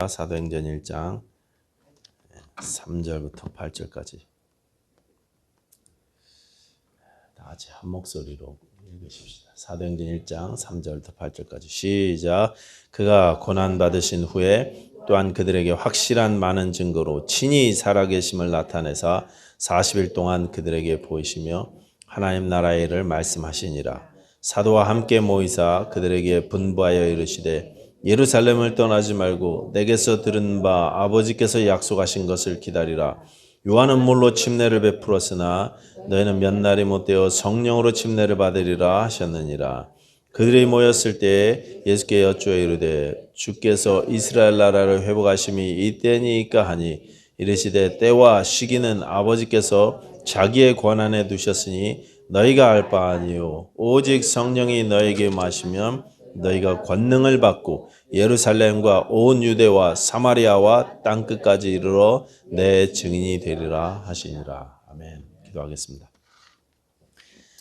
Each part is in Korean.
사도행전 1장 3절부터 8절까지 다 같이 한 목소리로 읽으십시다. 사도행전 1장 3절부터 8절까지 시작. 그가 고난받으신 후에 또한 그들에게 확실한 많은 증거로 친히 살아계심을 나타내사 40일 동안 그들에게 보이시며 하나님 나라의 일을 말씀하시니라. 사도와 함께 모이사 그들에게 분부하여 이르시되 예루살렘을 떠나지 말고 내게서 들은 바 아버지께서 약속하신 것을 기다리라. 요한은 물로 침례를 베풀었으나 너희는 몇 날이 못되어 성령으로 침례를 받으리라 하셨느니라. 그들이 모였을 때에 예수께 여쭈어 이르되 주께서 이스라엘 나라를 회복하심이 이때니까 하니 이르시되 때와 시기는 아버지께서 자기의 권한에 두셨으니 너희가 알 바 아니요 오직 성령이 너희에게 마시면 너희가 권능을 받고 예루살렘과 온 유대와 사마리아와 땅끝까지 이르러 내 증인이 되리라 하시니라. 아멘. 기도하겠습니다.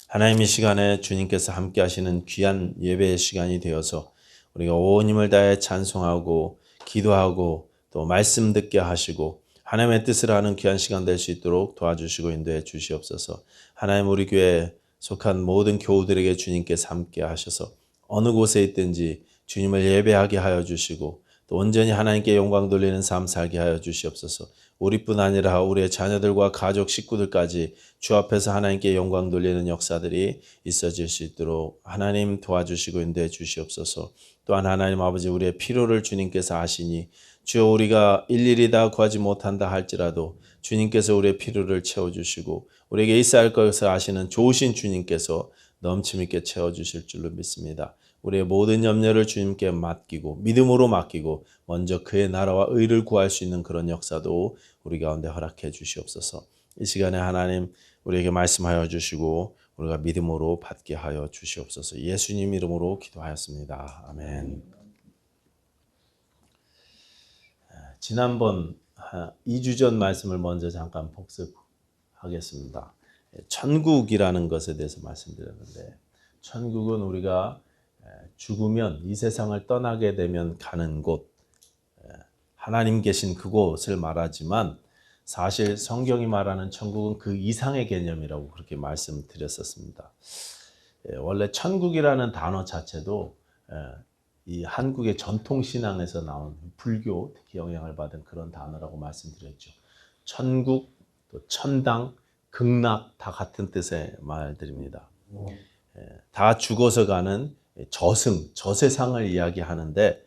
하나님 이 시간에 주님께서 함께 하시는 귀한 예배의 시간이 되어서 우리가 온 힘을 다해 찬송하고 기도하고 또 말씀 듣게 하시고 하나님의 뜻을 하는 귀한 시간 될 수 있도록 도와주시고 인도해 주시옵소서. 하나님 우리 교회에 속한 모든 교우들에게 주님께서 함께 하셔서 어느 곳에 있든지 주님을 예배하게 하여 주시고 또 온전히 하나님께 영광 돌리는 삶 살게 하여 주시옵소서. 우리뿐 아니라 우리의 자녀들과 가족 식구들까지 주 앞에서 하나님께 영광 돌리는 역사들이 있어질 수 있도록 하나님 도와주시고 인도해 주시옵소서. 또한 하나님 아버지 우리의 필요를 주님께서 아시니 주여 우리가 일일이 다 구하지 못한다 할지라도 주님께서 우리의 필요를 채워주시고 우리에게 있어야 할 것을 아시는 좋으신 주님께서 넘침 있게 채워주실 줄로 믿습니다. 우리의 모든 염려를 주님께 맡기고 믿음으로 맡기고 먼저 그의 나라와 의를 구할 수 있는 그런 역사도 우리 가운데 허락해 주시옵소서. 이 시간에 하나님 우리에게 말씀하여 주시고 우리가 믿음으로 받게 하여 주시옵소서. 예수님 이름으로 기도하였습니다. 아멘. 지난번 2주 전 말씀을 먼저 잠깐 복습하겠습니다. 천국이라는 것에 대해서 말씀드렸는데 천국은 우리가 죽으면 이 세상을 떠나게 되면 가는 곳, 하나님 계신 그곳을 말하지만 사실 성경이 말하는 천국은 그 이상의 개념이라고 그렇게 말씀드렸었습니다. 원래 천국이라는 단어 자체도 이 한국의 전통신앙에서 나온 불교 특히 영향을 받은 그런 단어라고 말씀드렸죠. 천국, 또 천당, 극락 다 같은 뜻의 말들입니다. 다 죽어서 가는 저승, 저세상을 이야기하는데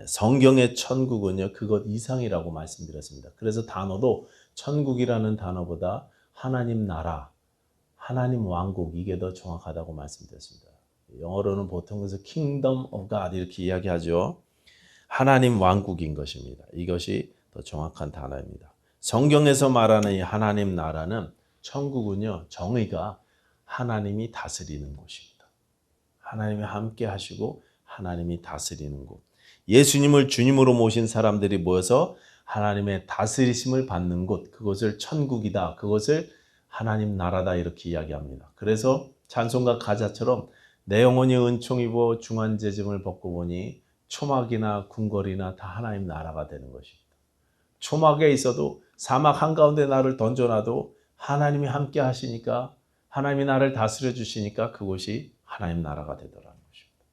성경의 천국은요 그것 이상이라고 말씀드렸습니다. 그래서 단어도 천국이라는 단어보다 하나님 나라, 하나님 왕국 이게 더 정확하다고 말씀드렸습니다. 영어로는 보통 그래서 Kingdom of God 이렇게 이야기하죠. 하나님 왕국인 것입니다. 이것이 더 정확한 단어입니다. 성경에서 말하는 이 하나님 나라는 천국은요 정의가 하나님이 다스리는 곳입니다. 하나님이 함께 하시고 하나님이 다스리는 곳. 예수님을 주님으로 모신 사람들이 모여서 하나님의 다스리심을 받는 곳, 그것을 천국이다. 그것을 하나님 나라다 이렇게 이야기합니다. 그래서 찬송가 가사처럼 내 영혼이 은총 입어 중환제짐을 벗고 보니 초막이나 궁궐이나 다 하나님 나라가 되는 것입니다. 초막에 있어도 사막 한가운데 나를 던져놔도 하나님이 함께 하시니까 하나님이 나를 다스려 주시니까 그곳이 하나님 나라가 되더라는 것입니다.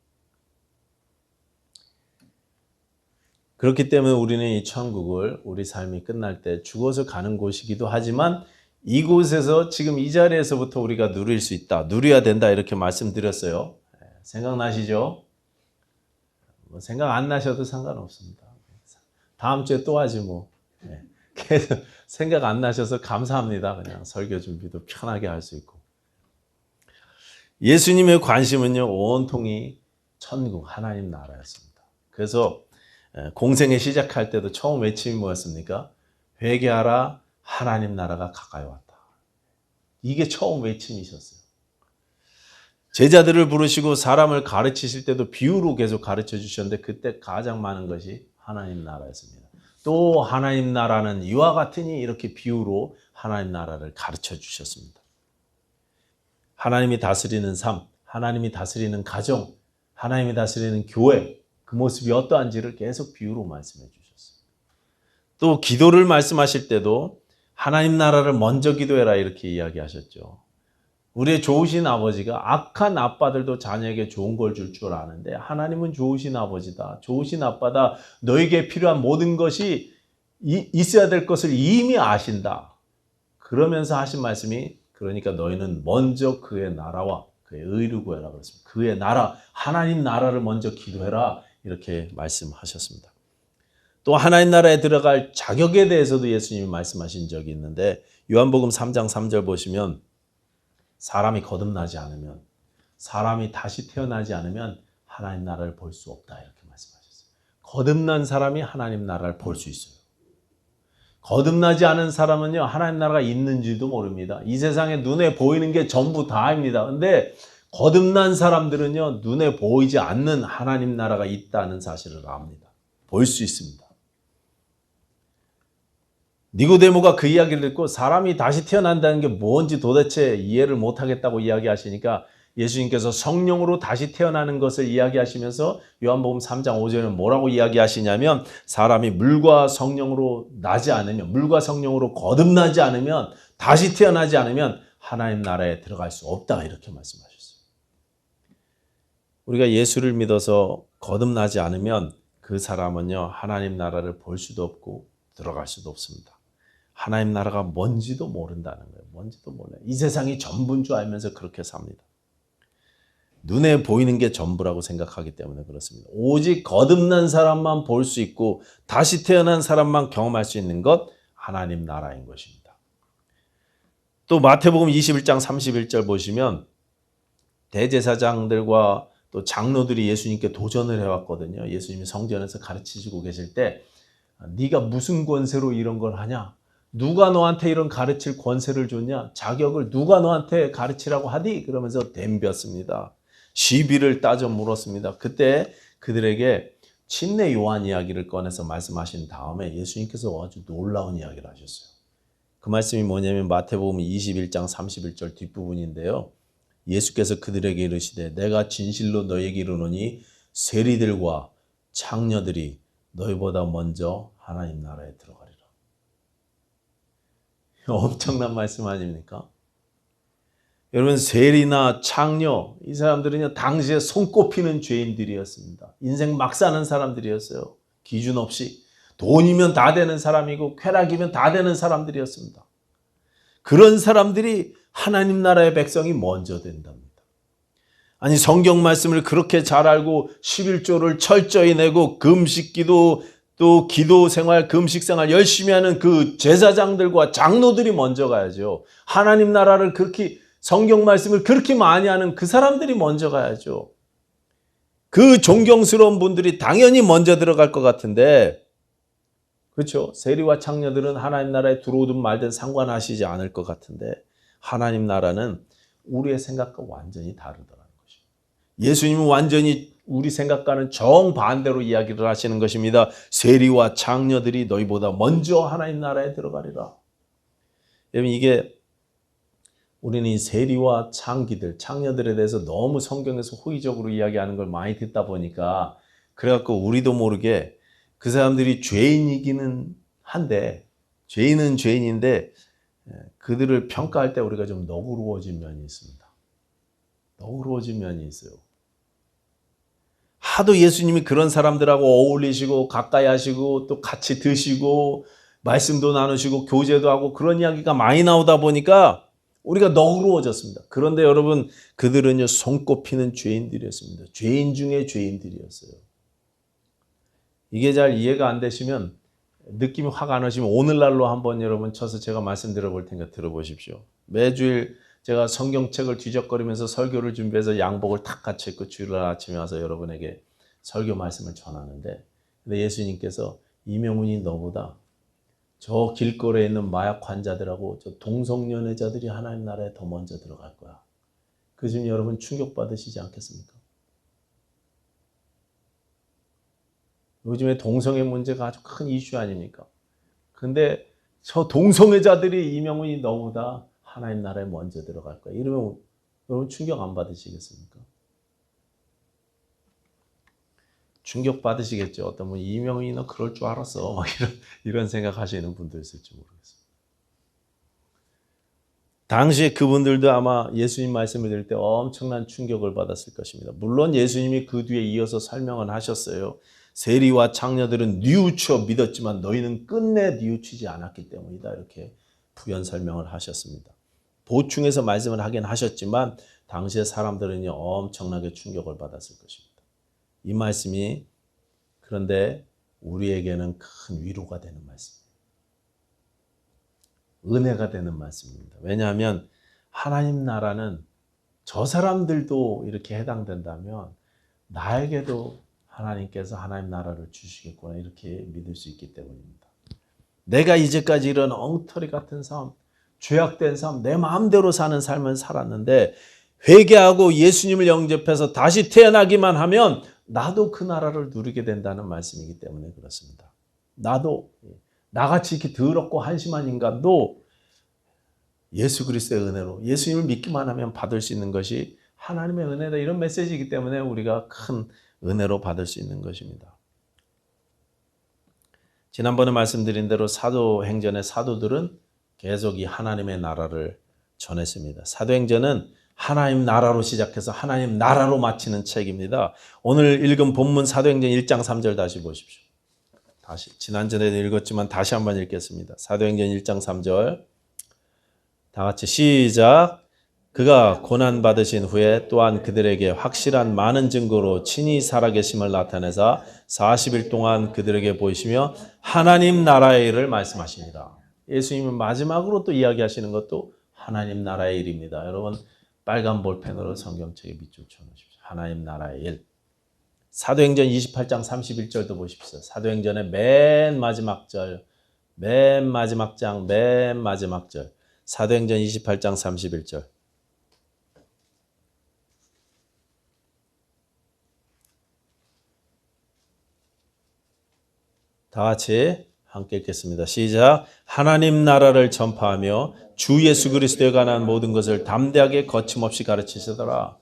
그렇기 때문에 우리는 이 천국을 우리 삶이 끝날 때 죽어서 가는 곳이기도 하지만 이곳에서 지금 이 자리에서부터 우리가 누릴 수 있다. 누려야 된다. 이렇게 말씀드렸어요. 생각나시죠? 생각 안 나셔도 상관없습니다. 다음 주에 또 하지 뭐. 계속 생각 안 나셔서 감사합니다. 그냥 설교 준비도 편하게 할 수 있고. 예수님의 관심은요. 온통이 천국 하나님 나라였습니다. 그래서 공생에 시작할 때도 처음 외침이 뭐였습니까? 회개하라. 하나님 나라가 가까이 왔다. 이게 처음 외침이셨어요. 제자들을 부르시고 사람을 가르치실 때도 비유로 계속 가르쳐 주셨는데 그때 가장 많은 것이 하나님 나라였습니다. 또 하나님 나라는 이와 같으니 이렇게 비유로 하나님 나라를 가르쳐 주셨습니다. 하나님이 다스리는 삶, 하나님이 다스리는 가정, 하나님이 다스리는 교회 그 모습이 어떠한지를 계속 비유로 말씀해 주셨어요. 또 기도를 말씀하실 때도 하나님 나라를 먼저 기도해라 이렇게 이야기하셨죠. 우리의 좋으신 아버지가 악한 아빠들도 자녀에게 좋은 걸 줄 줄 아는데 하나님은 좋으신 아버지다. 좋으신 아빠다. 너에게 필요한 모든 것이 있어야 될 것을 이미 아신다. 그러면서 하신 말씀이 그러니까 너희는 먼저 그의 나라와 그의 의를 구해라 그랬습니다. 그의 나라, 하나님 나라를 먼저 기도해라 이렇게 말씀하셨습니다. 또 하나님 나라에 들어갈 자격에 대해서도 예수님이 말씀하신 적이 있는데 요한복음 3장 3절 보시면 사람이 거듭나지 않으면 사람이 다시 태어나지 않으면 하나님 나라를 볼 수 없다 이렇게 말씀하셨어요. 거듭난 사람이 하나님 나라를 볼 수 있어요. 거듭나지 않은 사람은요 하나님 나라가 있는지도 모릅니다. 이 세상에 눈에 보이는 게 전부 다입니다. 근데 거듭난 사람들은요 눈에 보이지 않는 하나님 나라가 있다는 사실을 압니다. 볼 수 있습니다. 니고데모가 그 이야기를 듣고 사람이 다시 태어난다는 게 뭔지 도대체 이해를 못하겠다고 이야기하시니까 예수님께서 성령으로 다시 태어나는 것을 이야기하시면서 요한복음 3장 5절은 뭐라고 이야기하시냐면 사람이 물과 성령으로 나지 않으면 물과 성령으로 거듭나지 않으면 다시 태어나지 않으면 하나님 나라에 들어갈 수 없다 이렇게 말씀하셨어요. 우리가 예수를 믿어서 거듭나지 않으면 그 사람은요 하나님 나라를 볼 수도 없고 들어갈 수도 없습니다. 하나님 나라가 뭔지도 모른다는 거예요. 뭔지도 몰라요. 이 세상이 전부인 줄 알면서 그렇게 삽니다. 눈에 보이는 게 전부라고 생각하기 때문에 그렇습니다. 오직 거듭난 사람만 볼 수 있고 다시 태어난 사람만 경험할 수 있는 것 하나님 나라인 것입니다. 또 마태복음 21장 31절 보시면 대제사장들과 또 장로들이 예수님께 도전을 해왔거든요. 예수님이 성전에서 가르치시고 계실 때 네가 무슨 권세로 이런 걸 하냐? 누가 너한테 이런 가르칠 권세를 줬냐? 자격을 누가 너한테 가르치라고 하디? 그러면서 덤볐습니다. 시비를 따져 물었습니다. 그때 그들에게 침례 요한 이야기를 꺼내서 말씀하신 다음에 예수님께서 아주 놀라운 이야기를 하셨어요. 그 말씀이 뭐냐면 마태복음 21장 31절 뒷부분인데요. 예수께서 그들에게 이르시되 내가 진실로 너희에게 이르노니 세리들과 창녀들이 너희보다 먼저 하나님 나라에 들어가리라. 엄청난 말씀 아닙니까? 여러분 세리나 창녀 이 사람들은요 당시에 손꼽히는 죄인들이었습니다. 인생 막 사는 사람들이었어요. 기준 없이 돈이면 다 되는 사람이고 쾌락이면 다 되는 사람들이었습니다. 그런 사람들이 하나님 나라의 백성이 먼저 된답니다. 아니 성경 말씀을 그렇게 잘 알고 11조를 철저히 내고 금식기도 또 기도 생활, 금식 생활 열심히 하는 그 제사장들과 장로들이 먼저 가야죠. 하나님 나라를 그렇게 성경 말씀을 그렇게 많이 하는 그 사람들이 먼저 가야죠. 그 존경스러운 분들이 당연히 먼저 들어갈 것 같은데 그렇죠. 세리와 창녀들은 하나님 나라에 들어오든 말든 상관하시지 않을 것 같은데 하나님 나라는 우리의 생각과 완전히 다르더라는 것입니다. 예수님은 완전히 우리 생각과는 정반대로 이야기를 하시는 것입니다. 세리와 창녀들이 너희보다 먼저 하나님 나라에 들어가리라. 여러분 이게 우리는 이 세리와 창기들, 창녀들에 대해서 너무 성경에서 호의적으로 이야기하는 걸 많이 듣다 보니까 그래갖고 우리도 모르게 그 사람들이 죄인이기는 한데 죄인은 죄인인데 그들을 평가할 때 우리가 좀 너그러워진 면이 있습니다. 너그러워진 면이 있어요. 하도 예수님이 그런 사람들하고 어울리시고 가까이 하시고 또 같이 드시고 말씀도 나누시고 교제도 하고 그런 이야기가 많이 나오다 보니까 우리가 너그러워졌습니다. 그런데 여러분 그들은요 손꼽히는 죄인들이었습니다. 죄인 중에 죄인들이었어요. 이게 잘 이해가 안 되시면 느낌이 확 안 오시면 오늘날로 한번 여러분 쳐서 제가 말씀드려 볼 테니까 들어보십시오. 매주일 제가 성경책을 뒤적거리면서 설교를 준비해서 양복을 탁 갖춰 입고 주일날 아침에 와서 여러분에게 설교 말씀을 전하는데 근데 예수님께서 이명훈이 너보다 저 길거리에 있는 마약 환자들하고 저 동성연애자들이 하나님 나라에 더 먼저 들어갈 거야. 그 점 여러분 충격받으시지 않겠습니까? 요즘에 동성애 문제가 아주 큰 이슈 아닙니까? 근데 저 동성애자들이 이명훈이 너보다 하나님 나라에 먼저 들어갈 거야. 이러면 여러분 충격 안 받으시겠습니까? 충격 받으시겠죠. 어떤 분 이명희 너 그럴 줄 알았어. 막 이런 생각하시는 분도 있을지 모르겠어요. 당시에 그분들도 아마 예수님 말씀을 들을 때 엄청난 충격을 받았을 것입니다. 물론 예수님이 그 뒤에 이어서 설명을 하셨어요. 세리와 창녀들은 뉘우쳐 믿었지만 너희는 끝내 뉘우치지 않았기 때문이다. 이렇게 부연 설명을 하셨습니다. 보충해서 말씀을 하긴 하셨지만 당시의 사람들은 엄청나게 충격을 받았을 것입니다. 이 말씀이 그런데 우리에게는 큰 위로가 되는 말씀입니다. 은혜가 되는 말씀입니다. 왜냐하면 하나님 나라는 저 사람들도 이렇게 해당된다면 나에게도 하나님께서 하나님 나라를 주시겠구나 이렇게 믿을 수 있기 때문입니다. 내가 이제까지 이런 엉터리 같은 삶, 죄악된 삶, 내 마음대로 사는 삶을 살았는데 회개하고 예수님을 영접해서 다시 태어나기만 하면 나도 그 나라를 누리게 된다는 말씀이기 때문에 그렇습니다. 나도 나같이 이렇게 더럽고 한심한 인간도 예수 그리스도의 은혜로 예수님을 믿기만 하면 받을 수 있는 것이 하나님의 은혜다 이런 메시지이기 때문에 우리가 큰 은혜로 받을 수 있는 것입니다. 지난번에 말씀드린 대로 사도행전의 사도들은 계속 이 하나님의 나라를 전했습니다. 사도행전은 하나님 나라로 시작해서 하나님 나라로 마치는 책입니다. 오늘 읽은 본문 사도행전 1장 3절 다시 보십시오. 다시 지난전에도 읽었지만 다시 한번 읽겠습니다. 사도행전 1장 3절 다 같이 시작. 그가 고난받으신 후에 또한 그들에게 확실한 많은 증거로 친히 살아계심을 나타내사 40일 동안 그들에게 보이시며 하나님 나라의 일을 말씀하십니다. 예수님은 마지막으로 또 이야기하시는 것도 하나님 나라의 일입니다. 여러분 빨간 볼펜으로 성경책에 밑줄 쳐놓으십시오. 하나님 나라의 일. 사도행전 28장 31절도 보십시오. 사도행전의 맨 마지막 절, 맨 마지막 장, 맨 마지막 절. 사도행전 28장 31절. 다 같이 함께 읽겠습니다. 시작. 하나님 나라를 전파하며 주 예수 그리스도에 관한 모든 것을 담대하게 거침없이 가르치시더라.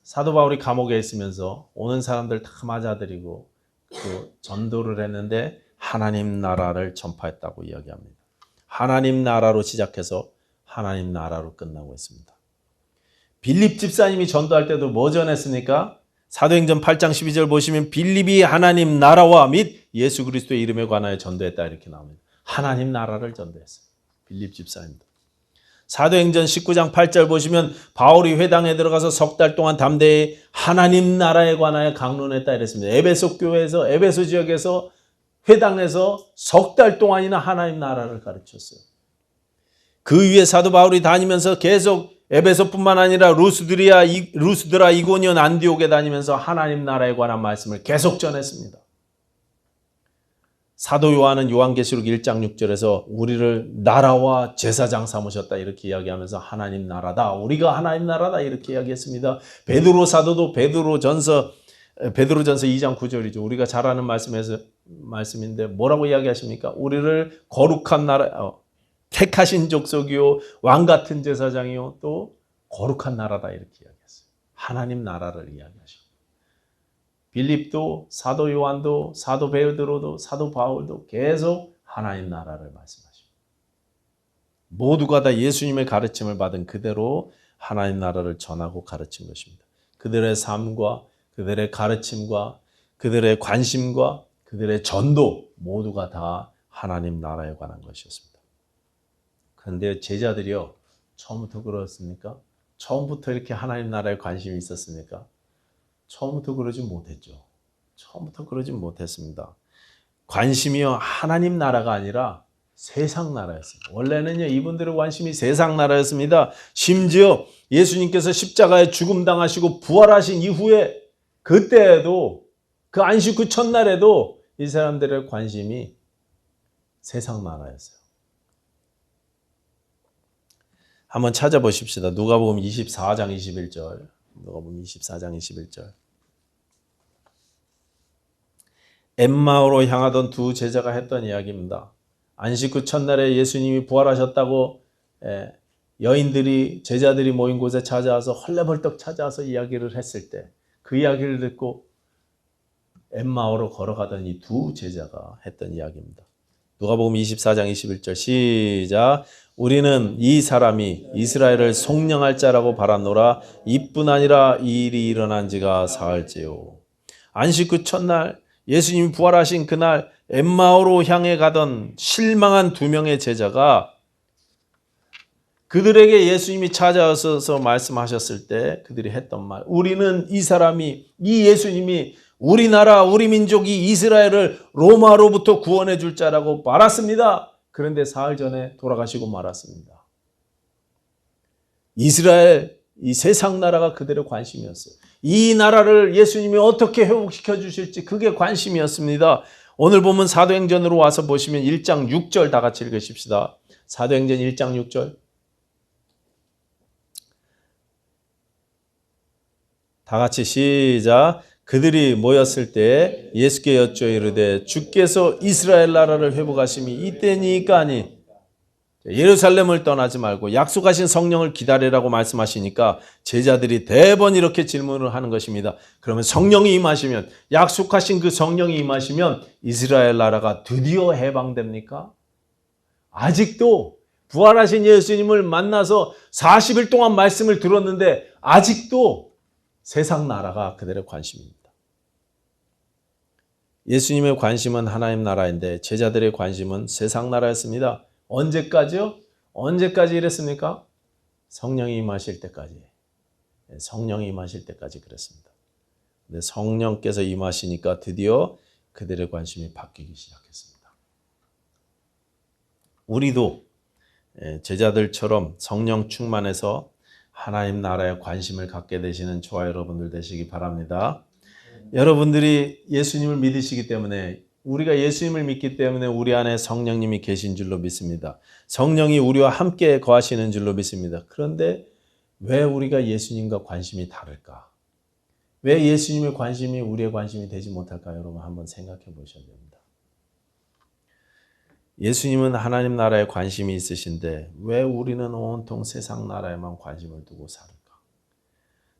사도 바울이 감옥에 있으면서 오는 사람들 다 맞아들이고 또 전도를 했는데 하나님 나라를 전파했다고 이야기합니다. 하나님 나라로 시작해서 하나님 나라로 끝나고 있습니다. 빌립 집사님이 전도할 때도 뭐 전했습니까? 사도행전 8장 12절 보시면 빌립이 하나님 나라와 및 예수 그리스도의 이름에 관하여 전도했다 이렇게 나옵니다. 하나님 나라를 전도했어요. 빌립 집사님도. 사도행전 19장 8절 보시면 바울이 회당에 들어가서 석 달 동안 담대히 하나님 나라에 관하여 강론했다 이랬습니다. 에베소 교회에서 에베소 지역에서 회당에서 석 달 동안이나 하나님 나라를 가르쳤어요. 그 위에 사도 바울이 다니면서 계속 에베소뿐만 아니라 루스드라, 이고니온, 안디옥에 다니면서 하나님 나라에 관한 말씀을 계속 전했습니다. 사도 요한은 요한계시록 1장 6절에서 우리를 나라와 제사장 삼으셨다 이렇게 이야기하면서 하나님 나라다. 우리가 하나님 나라다 이렇게 이야기했습니다. 베드로 사도도 베드로전서 2장 9절이죠. 우리가 잘 아는 말씀인데 뭐라고 이야기하십니까? 우리를 거룩한 나라, 택하신 족속이요 왕 같은 제사장이요 또 거룩한 나라다 이렇게 이야기했어요. 하나님 나라를 이야기하시고 빌립도 사도 요한도 사도 베드로도 사도 바울도 계속 하나님 나라를 말씀하시고 모두가 다 예수님의 가르침을 받은 그대로 하나님 나라를 전하고 가르친 것입니다. 그들의 삶과 그들의 가르침과 그들의 관심과 그들의 전도 모두가 다 하나님 나라에 관한 것이었습니다. 그런데 제자들이요 처음부터 그렇습니까? 처음부터 이렇게 하나님 나라에 관심이 있었습니까? 처음부터 그러지 못했죠. 처음부터 그러지 못했습니다. 관심이요 하나님 나라가 아니라 세상 나라였습니다. 원래는요 이분들의 관심이 세상 나라였습니다. 심지어 예수님께서 십자가에 죽음 당하시고 부활하신 이후에 그때에도 그 안식 그 첫날에도 이 사람들의 관심이 세상 나라였어요. 한번 찾아보십시다. 누가복음 24장 21절. 누가복음 24장 21절. 엠마오로 향하던 두 제자가 했던 이야기입니다. 안식 후 첫날에 예수님이 부활하셨다고 제자들이 모인 곳에 찾아와서 헐레벌떡 찾아와서 이야기를 했을 때 그 이야기를 듣고 엠마오로 걸어가던 이 두 제자가 했던 이야기입니다. 누가복음 24장 21절 시작. 우리는 이 사람이 이스라엘을 속량할 자라고 바랐노라. 이뿐 아니라 이 일이 일어난 지가 사흘째요. 안식 후 첫날 예수님이 부활하신 그날 엠마오로 향해 가던 실망한 두 명의 제자가 그들에게 예수님이 찾아와서 말씀하셨을 때 그들이 했던 말, 우리는 이 사람이, 이 예수님이 우리나라, 우리 민족이 이스라엘을 로마로부터 구원해 줄 자라고 말았습니다. 그런데 사흘 전에 돌아가시고 말았습니다. 이스라엘, 이 세상 나라가 그들의 관심이었어요. 이 나라를 예수님이 어떻게 회복시켜 주실지 그게 관심이었습니다. 오늘 보면 사도행전으로 와서 보시면 1장 6절 다 같이 읽으십시다. 사도행전 1장 6절. 다 같이 시작. 그들이 모였을 때 예수께 여쭈어 이르되 주께서 이스라엘 나라를 회복하심이 이때니까 아니 예루살렘을 떠나지 말고 약속하신 성령을 기다리라고 말씀하시니까 제자들이 대번 이렇게 질문을 하는 것입니다. 그러면 성령이 임하시면, 약속하신 그 성령이 임하시면 이스라엘 나라가 드디어 해방됩니까? 아직도 부활하신 예수님을 만나서 40일 동안 말씀을 들었는데 아직도 세상 나라가 그들의 관심입니다. 예수님의 관심은 하나님 나라인데 제자들의 관심은 세상 나라였습니다. 언제까지요? 언제까지 이랬습니까? 성령이 임하실 때까지. 성령이 임하실 때까지 그랬습니다. 근데 성령께서 임하시니까 드디어 그들의 관심이 바뀌기 시작했습니다. 우리도 제자들처럼 성령 충만해서 하나님 나라에 관심을 갖게 되시는 저와 여러분들 되시기 바랍니다. 여러분들이 예수님을 믿으시기 때문에, 우리가 예수님을 믿기 때문에 우리 안에 성령님이 계신 줄로 믿습니다. 성령이 우리와 함께 거하시는 줄로 믿습니다. 그런데 왜 우리가 예수님과 관심이 다를까? 왜 예수님의 관심이 우리의 관심이 되지 못할까? 여러분 한번 생각해 보셔야 됩니다. 예수님은 하나님 나라에 관심이 있으신데 왜 우리는 온통 세상 나라에만 관심을 두고 살을까?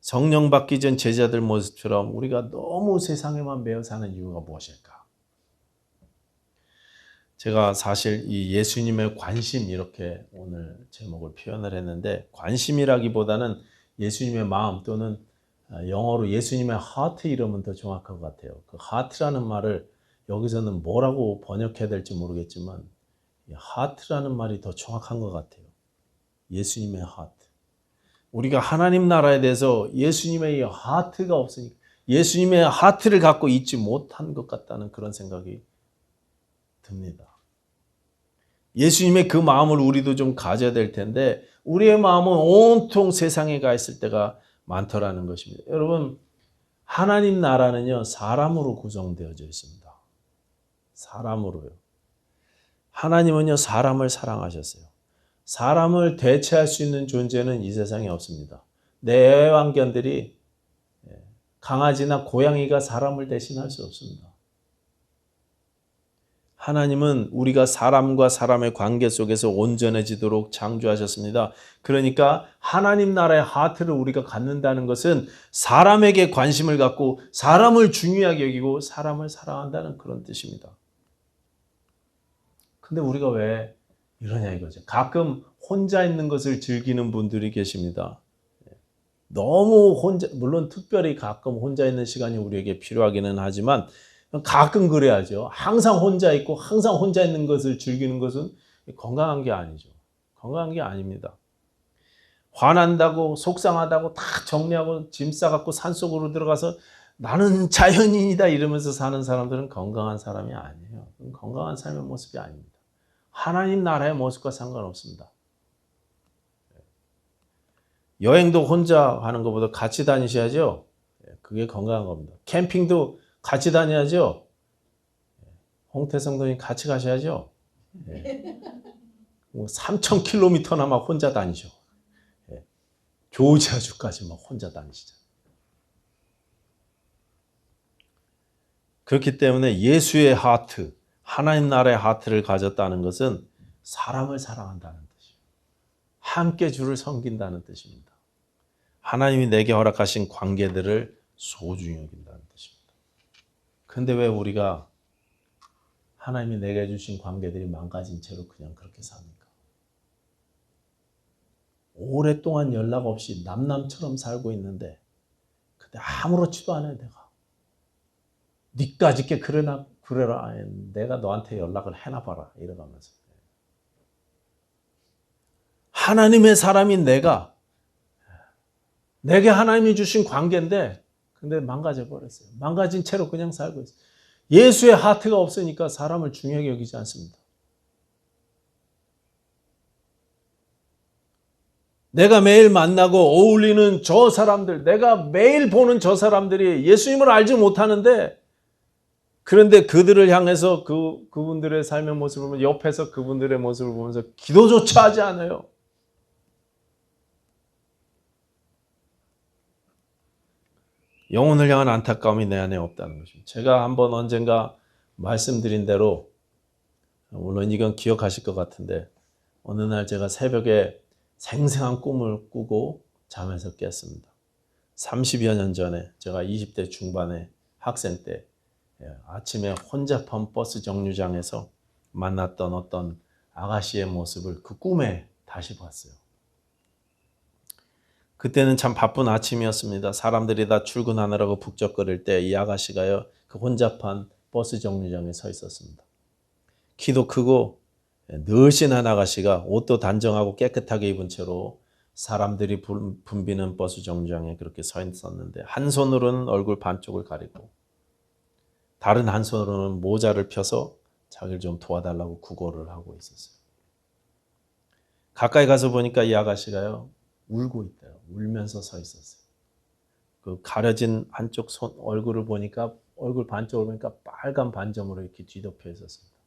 성령 받기 전 제자들 모습처럼 우리가 너무 세상에만 매여 사는 이유가 무엇일까? 제가 사실 이 예수님의 관심 이렇게 오늘 제목을 표현을 했는데, 관심이라기보다는 예수님의 마음 또는 영어로 예수님의 하트 이러면 더 정확한 것 같아요. 그 하트라는 말을 여기서는 뭐라고 번역해야 될지 모르겠지만 하트라는 말이 더 정확한 것 같아요. 예수님의 하트. 우리가 하나님 나라에 대해서 예수님의 하트가 없으니까, 예수님의 하트를 갖고 있지 못한 것 같다는 그런 생각이 듭니다. 예수님의 그 마음을 우리도 좀 가져야 될 텐데 우리의 마음은 온통 세상에 가 있을 때가 많더라는 것입니다. 여러분, 하나님 나라는요 사람으로 구성되어져 있습니다. 사람으로요. 하나님은요 사람을 사랑하셨어요. 사람을 대체할 수 있는 존재는 이 세상에 없습니다. 내 애완견들이, 강아지나 고양이가 사람을 대신할 수 없습니다. 하나님은 우리가 사람과 사람의 관계 속에서 온전해지도록 창조하셨습니다. 그러니까 하나님 나라의 하트를 우리가 갖는다는 것은 사람에게 관심을 갖고 사람을 중요하게 여기고 사람을 사랑한다는 그런 뜻입니다. 근데 우리가 왜 이러냐 이거죠. 가끔 혼자 있는 것을 즐기는 분들이 계십니다. 너무 혼자, 물론 특별히 가끔 혼자 있는 시간이 우리에게 필요하기는 하지만 가끔 그래야죠. 항상 혼자 있고 항상 혼자 있는 것을 즐기는 것은 건강한 게 아니죠. 건강한 게 아닙니다. 화난다고 속상하다고 다 정리하고 짐 싸갖고 산속으로 들어가서 나는 자연인이다 이러면서 사는 사람들은 건강한 사람이 아니에요. 건강한 삶의 모습이 아닙니다. 하나님 나라의 모습과 상관없습니다. 여행도 혼자 하는 것보다 같이 다니셔야죠. 그게 건강한 겁니다. 캠핑도 같이 다녀야죠. 홍태성도님 같이 가셔야죠. 3,000km나 막 혼자 다니죠. 조지아주까지 막 혼자 다니시죠. 그렇기 때문에 예수의 하트, 하나님 나라의 하트를 가졌다는 것은 사람을 사랑한다는 뜻이에요. 함께 주를 섬긴다는 뜻입니다. 하나님이 내게 허락하신 관계들을 소중히 여긴다는 뜻입니다. 근데 왜 우리가 하나님이 내게 주신 관계들이 망가진 채로 그냥 그렇게 삽니까? 오랫동안 연락 없이 남남처럼 살고 있는데 근데 아무렇지도 않아요. 내가 니까짓 게 그러나 그래라. 내가 너한테 연락을 해나 봐라. 이러면서 하나님의 사람인 내게 하나님이 주신 관계인데 근데 망가져 버렸어요. 망가진 채로 그냥 살고 있어요. 예수의 하트가 없으니까 사람을 중요하게 여기지 않습니다. 내가 매일 만나고 어울리는 저 사람들, 내가 매일 보는 저 사람들이 예수님을 알지 못하는데 그런데 그들을 향해서 그분들의 삶의 모습을 보면 옆에서 그분들의 모습을 보면서 기도조차 하지 않아요. 영혼을 향한 안타까움이 내 안에 없다는 것입니다. 제가 한번 언젠가 말씀드린 대로 물론 이건 기억하실 것 같은데 어느 날 제가 새벽에 생생한 꿈을 꾸고 잠에서 깼습니다. 30여 년 전에 제가 20대 중반의 학생 때 아침에 혼잡한 버스 정류장에서 만났던 어떤 아가씨의 모습을 그 꿈에 다시 봤어요. 그때는 참 바쁜 아침이었습니다. 사람들이 다 출근하느라고 북적거릴 때 이 아가씨가요, 그 혼잡한 버스 정류장에 서 있었습니다. 키도 크고 늘씬한 아가씨가 옷도 단정하고 깨끗하게 입은 채로 사람들이 붐비는 버스 정류장에 그렇게 서 있었는데 한 손으로는 얼굴 반쪽을 가리고 다른 한 손으로는 모자를 펴서 자기를 좀 도와달라고 구걸을 하고 있었어요. 가까이 가서 보니까 이 아가씨가요, 울고 있대요. 울면서 서 있었어요. 그 가려진 한쪽 얼굴을 보니까 얼굴 반쪽을 보니까 빨간 반점으로 이렇게 뒤덮여 있었습니다.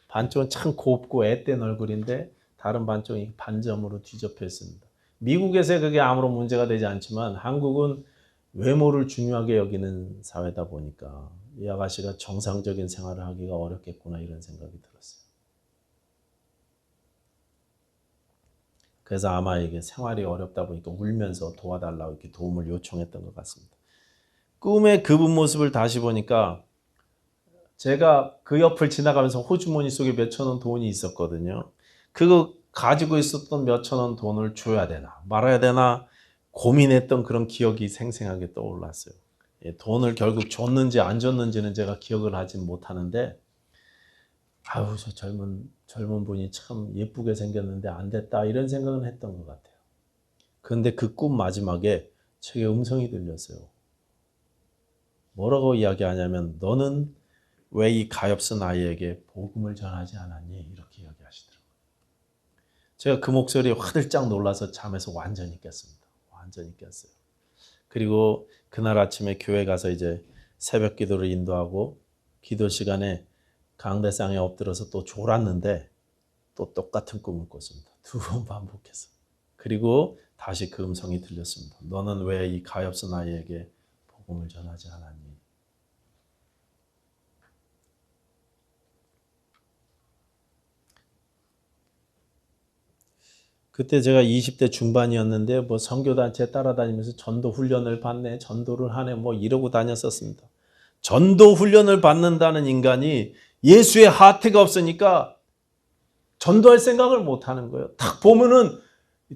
반쪽은 참 곱고 앳된 얼굴인데 다른 반쪽이 반점으로 뒤덮여 있습니다. 미국에서 그게 아무런 문제가 되지 않지만 한국은 외모를 중요하게 여기는 사회다 보니까 이 아가씨가 정상적인 생활을 하기가 어렵겠구나 이런 생각이 들었어요. 그래서 아마 이게 생활이 어렵다 보니까 울면서 도와달라고 이렇게 도움을 요청했던 것 같습니다. 꿈에 그분 모습을 다시 보니까 제가 그 옆을 지나가면서 호주머니 속에 몇천 원 돈이 있었거든요. 그거 가지고 있었던 몇천 원 돈을 줘야 되나 말아야 되나 고민했던 그런 기억이 생생하게 떠올랐어요. 돈을 결국 줬는지 안 줬는지는 제가 기억을 하지 못하는데 아유 저 젊은 분이 참 예쁘게 생겼는데 안 됐다 이런 생각은 했던 것 같아요. 그런데 그 꿈 마지막에 제게 음성이 들렸어요. 뭐라고 이야기하냐면 너는 왜 이 가엾은 아이에게 복음을 전하지 않았니? 이렇게 이야기하시더라고요. 제가 그 목소리에 화들짝 놀라서 잠에서 완전히 깼습니다. 완전히 깼어요. 그리고 그날 아침에 교회 가서 이제 새벽 기도를 인도하고 기도 시간에 강대상에 엎드려서 또 졸았는데 또 똑같은 꿈을 꿨습니다. 2번 반복해서. 그리고 다시 그 음성이 들렸습니다. 너는 왜 이 가엾은 아이에게 복음을 전하지 않았니? 그때 제가 20대 중반이었는데 뭐 선교단체 따라다니면서 전도 훈련을 받네, 전도를 하네 뭐 이러고 다녔었습니다. 전도 훈련을 받는다는 인간이 예수의 하트가 없으니까 전도할 생각을 못 하는 거예요. 딱 보면은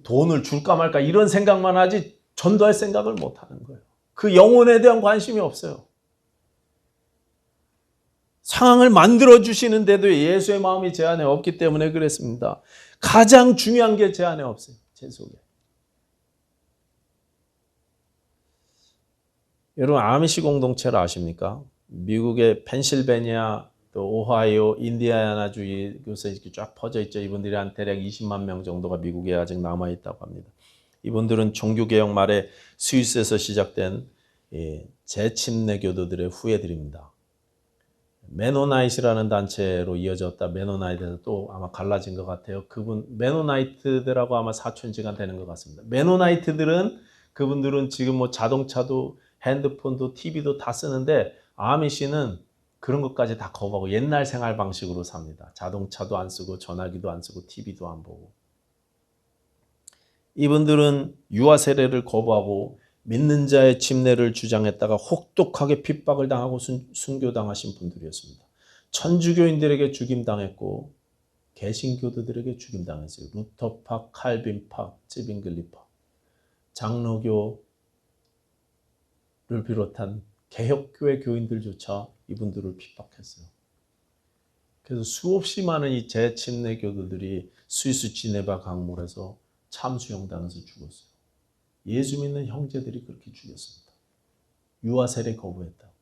돈을 줄까 말까 이런 생각만 하지 전도할 생각을 못 하는 거예요. 그 영혼에 대한 관심이 없어요. 상황을 만들어 주시는데도 예수의 마음이 제 안에 없기 때문에 그랬습니다. 가장 중요한 게 제 안에 없어요. 제 속에. 여러분 아미시 공동체를 아십니까? 미국의 펜실베니아, 또 오하이오, 인디애나주에 이렇게 쫙 퍼져 있죠. 이분들이 한 대략 20만 명 정도가 미국에 아직 남아 있다고 합니다. 이분들은 종교개혁 말에 스위스에서 시작된 재침례 교도들의 후예들입니다. 메노나이트라는 단체로 이어졌다. 메노나이트에서 또 아마 갈라진 것 같아요. 그분 메노나이트들하고 아마 사촌지간 되는 것 같습니다. 메노나이트들은 그분들은 지금 뭐 자동차도 핸드폰도 TV도 다 쓰는데 아미시는 그런 것까지 다 거부하고 옛날 생활 방식으로 삽니다. 자동차도 안 쓰고 전화기도 안 쓰고 TV도 안 보고. 이분들은 유아 세례를 거부하고 믿는 자의 침례를 주장했다가 혹독하게 핍박을 당하고 순교당하신 분들이었습니다. 천주교인들에게 죽임당했고 개신교도들에게 죽임당했어요. 루터파, 칼빈파, 찌빙글리파, 장로교를 비롯한 개혁교회 교인들조차 이분들을 핍박했어요. 그래서 수없이 많은 이 재침례교도들이 스위스 지네바 강물에서 참수형당해서 죽었어요. 예수 믿는 형제들이 그렇게 죽였습니다. 유아 세례 거부했다고.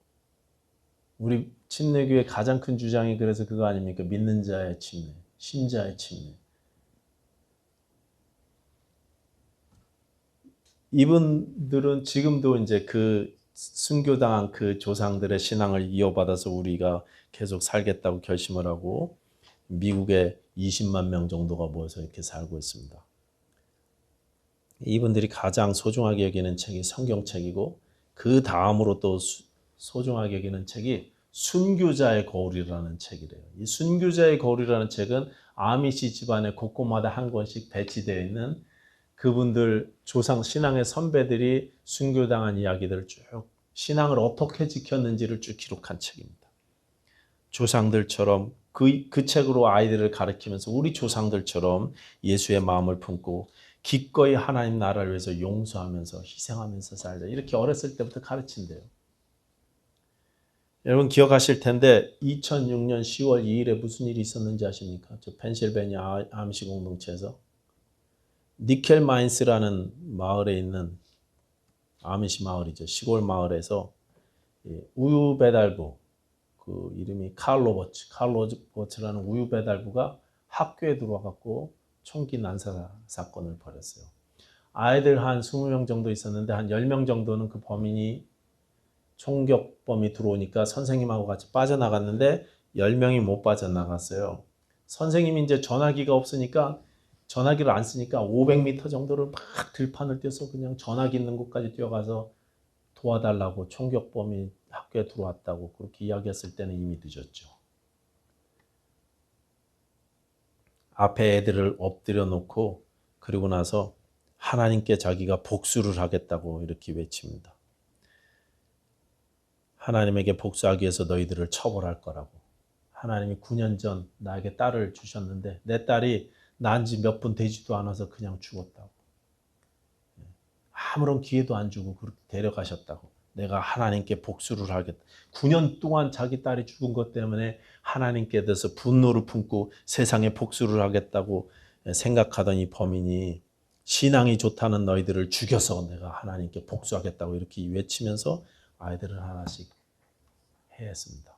우리 침례교의 가장 큰 주장이 그래서 그거 아닙니까? 믿는 자의 침례, 신자의 침례. 이분들은 지금도 이제 그 순교당한 그 조상들의 신앙을 이어받아서 우리가 계속 살겠다고 결심을 하고 미국에 20만 명 정도가 모여서 이렇게 살고 있습니다. 이분들이 가장 소중하게 여기는 책이 성경책이고 그 다음으로 또 소중하게 여기는 책이 순교자의 거울이라는 책이래요. 이 순교자의 거울이라는 책은 아미시 집안의 곳곳마다 한 권씩 배치되어 있는 그분들 조상 신앙의 선배들이 순교당한 이야기들을 쭉 신앙을 어떻게 지켰는지를 쭉 기록한 책입니다. 조상들처럼 그 책으로 아이들을 가르치면서 우리 조상들처럼 예수의 마음을 품고 기꺼이 하나님 나라를 위해서 용서하면서 희생하면서 살자. 이렇게 어렸을 때부터 가르친대요. 여러분 기억하실 텐데 2006년 10월 2일에 무슨 일이 있었는지 아십니까? 저 펜실베니아 아미시 공동체에서 니켈 마인스라는 마을에 있는 아미시 마을이죠. 시골 마을에서 우유 배달부, 그 이름이 칼 로버츠라는 우유 배달부가 학교에 들어와 갖고 총기 난사 사건을 벌였어요. 아이들 한 20명 정도 있었는데 한 10명 정도는 그 범인이 총격범이 들어오니까 선생님하고 같이 빠져나갔는데 10명이 못 빠져나갔어요. 선생님이 이제 전화기가 없으니까 전화기를 안 쓰니까 500m 정도를 막 들판을 뛰어서 그냥 전화기 있는 곳까지 뛰어가서 도와달라고 총격범이 학교에 들어왔다고 그렇게 이야기했을 때는 이미 늦었죠. 앞에 애들을 엎드려 놓고 그리고 나서 하나님께 자기가 복수를 하겠다고 이렇게 외칩니다. 하나님에게 복수하기 위해서 너희들을 처벌할 거라고. 하나님이 9년 전 나에게 딸을 주셨는데 내 딸이 난 지 몇 분 되지도 않아서 그냥 죽었다고. 아무런 기회도 안 주고 그렇게 데려가셨다고. 내가 하나님께 복수를 하겠다. 9년 동안 자기 딸이 죽은 것 때문에 하나님께 대해서 분노를 품고 세상에 복수를 하겠다고 생각하던 이 범인이 신앙이 좋다는 너희들을 죽여서 내가 하나님께 복수하겠다고 이렇게 외치면서 아이들을 하나씩 해했습니다.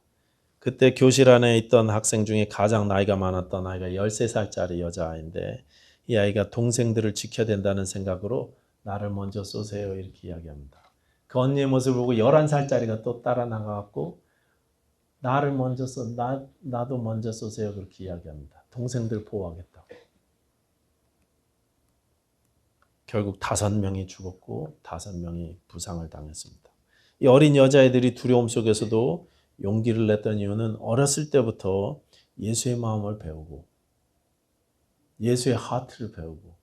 그때 교실 안에 있던 학생 중에 가장 나이가 많았던 아이가 13살짜리 여자아이인데 이 아이가 동생들을 지켜야 된다는 생각으로 나를 먼저 쏘세요 이렇게 이야기합니다. 그 언니의 모습을 보고 11살짜리가 또 따라 나가갖고 나를 먼저 나도 먼저 쏘세요 그렇게 이야기합니다. 동생들 보호하겠다고. 결국 5명이 죽었고 5명이 부상을 당했습니다. 이 어린 여자애들이 두려움 속에서도 용기를 냈던 이유는 어렸을 때부터 예수의 마음을 배우고 예수의 하트를 배우고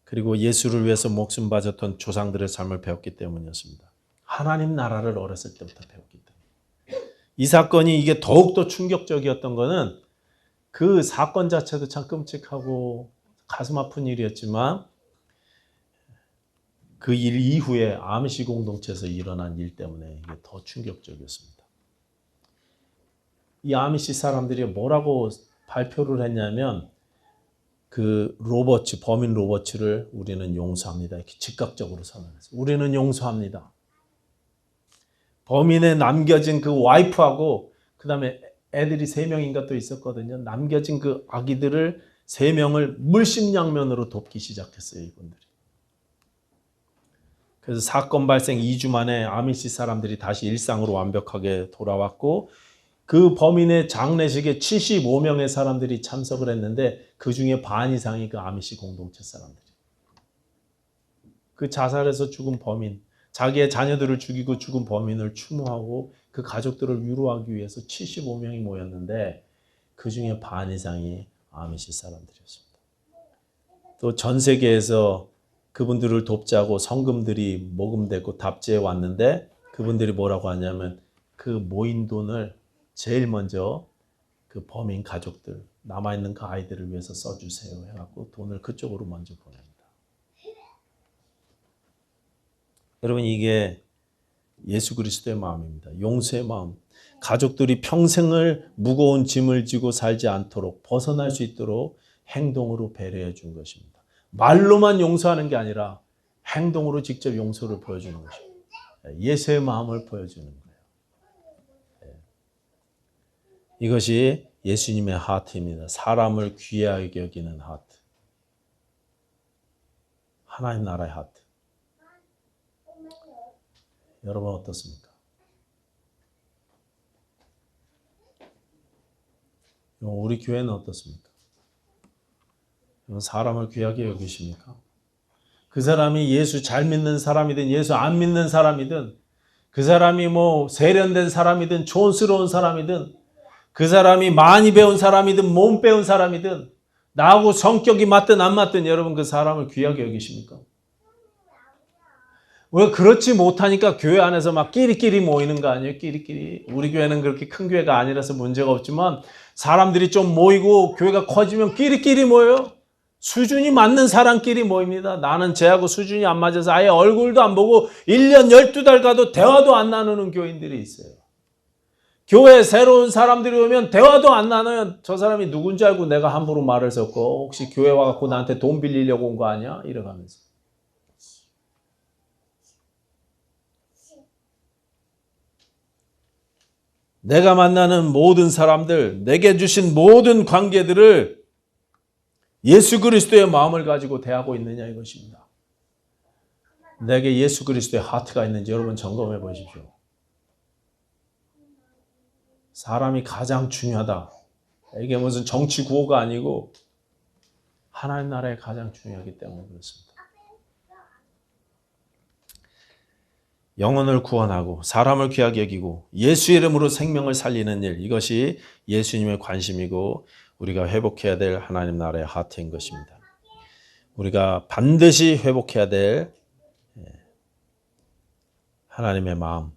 그리고 예수를 위해서 목숨 바쳤던 조상들의 삶을 배웠기 때문이었습니다. 하나님 나라를 어렸을 때부터 배웠기 때문에. 이 사건이 이게 더욱더 충격적이었던 것은 그 사건 자체도 참 끔찍하고 가슴 아픈 일이었지만 그 일 이후에 아미시 공동체에서 일어난 일 때문에 이게 더 충격적이었습니다. 이 아미시 사람들이 뭐라고 발표를 했냐면 그 범인 로버츠를 우리는 용서합니다. 이렇게 즉각적으로 선언했어요. 우리는 용서합니다. 범인에 남겨진 그 와이프하고 그 다음에 애들이 3명인가 또 있었거든요. 남겨진 그 아기들을 3명을 물심양면으로 돕기 시작했어요. 이분들이. 그래서 사건 발생 2주 만에 아미시 사람들이 다시 일상으로 완벽하게 돌아왔고 그 범인의 장례식에 75명의 사람들이 참석을 했는데 그 중에 반 이상이 그 아미시 공동체 사람들이. 그 자살해서 죽은 범인, 자기의 자녀들을 죽이고 죽은 범인을 추모하고 그 가족들을 위로하기 위해서 75명이 모였는데 그 중에 반 이상이 아미시 사람들이었습니다. 또 전 세계에서 그분들을 돕자고 성금들이 모금되고 답지에 왔는데 그분들이 뭐라고 하냐면 그 모인 돈을 제일 먼저 그 범인 가족들, 남아있는 그 아이들을 위해서 써주세요 해갖고 돈을 그쪽으로 먼저 보냅니다. 여러분, 이게 예수 그리스도의 마음입니다. 용서의 마음. 가족들이 평생을 무거운 짐을 지고 살지 않도록 벗어날 수 있도록 행동으로 배려해 준 것입니다. 말로만 용서하는 게 아니라 행동으로 직접 용서를 보여주는 것입니다. 예수의 마음을 보여주는 거예요. 이것이 예수님의 하트입니다. 사람을 귀하게 여기는 하트. 하나님 나라의 하트. 여러분 어떻습니까? 우리 교회는 어떻습니까? 사람을 귀하게 여기십니까? 그 사람이 예수 잘 믿는 사람이든 예수 안 믿는 사람이든 그 사람이 뭐 세련된 사람이든 촌스러운 사람이든 그 사람이 많이 배운 사람이든 못 배운 사람이든 나하고 성격이 맞든 안 맞든 여러분 그 사람을 귀하게 여기십니까? 왜 그렇지 못하니까 교회 안에서 막 끼리끼리 모이는 거 아니에요? 끼리끼리. 우리 교회는 그렇게 큰 교회가 아니라서 문제가 없지만 사람들이 좀 모이고 교회가 커지면 끼리끼리 모여요. 수준이 맞는 사람끼리 모입니다. 나는 쟤하고 수준이 안 맞아서 아예 얼굴도 안 보고 1년 12달 가도 대화도 안 나누는 교인들이 있어요. 교회에 새로운 사람들이 오면 대화도 안 나눠요. 저 사람이 누군지 알고 내가 함부로 말을 섞고 혹시 교회 와갖고 나한테 돈 빌리려고 온 거 아니야? 이러면서. 내가 만나는 모든 사람들, 내게 주신 모든 관계들을 예수 그리스도의 마음을 가지고 대하고 있느냐 이것입니다. 내게 예수 그리스도의 하트가 있는지 여러분 점검해 보십시오. 사람이 가장 중요하다. 이게 무슨 정치 구호가 아니고 하나님 나라에 가장 중요하기 때문에 그렇습니다. 영혼을 구원하고 사람을 귀하게 여기고 예수 이름으로 생명을 살리는 일, 이것이 예수님의 관심이고 우리가 회복해야 될 하나님 나라의 하트인 것입니다. 우리가 반드시 회복해야 될 하나님의 마음,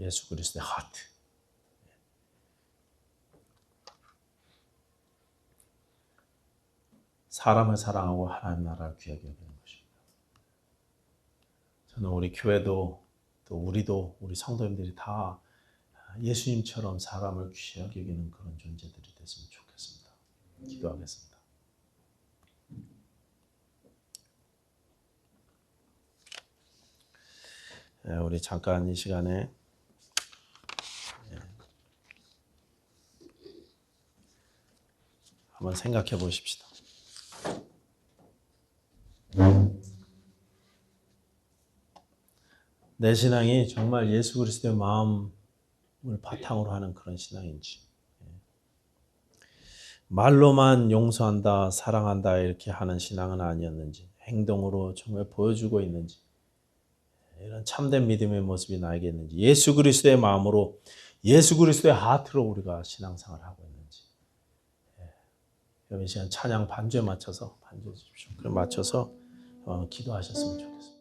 예수 그리스도의 하트. 사람을 사랑하고 하나님 나라를 귀하게 여기는 것입니다. 저는 우리 교회도 또 우리도 우리 성도님들이 다 예수님처럼 사람을 귀하게 여기는 그런 존재들이 됐으면 좋겠습니다. 기도하겠습니다. 우리 잠깐 이 시간에 한번 생각해 보십시다. 내 신앙이 정말 예수 그리스도의 마음을 바탕으로 하는 그런 신앙인지, 말로만 용서한다, 사랑한다 이렇게 하는 신앙은 아니었는지, 행동으로 정말 보여주고 있는지, 이런 참된 믿음의 모습이 나에게 있는지, 예수 그리스도의 마음으로, 예수 그리스도의 하트로 우리가 신앙생활을 하고 있는지. 여러분 이 시간 찬양 반주에 맞춰서 반주해 주십시오. 그럼 맞춰서 기도하셨으면 좋겠습니다.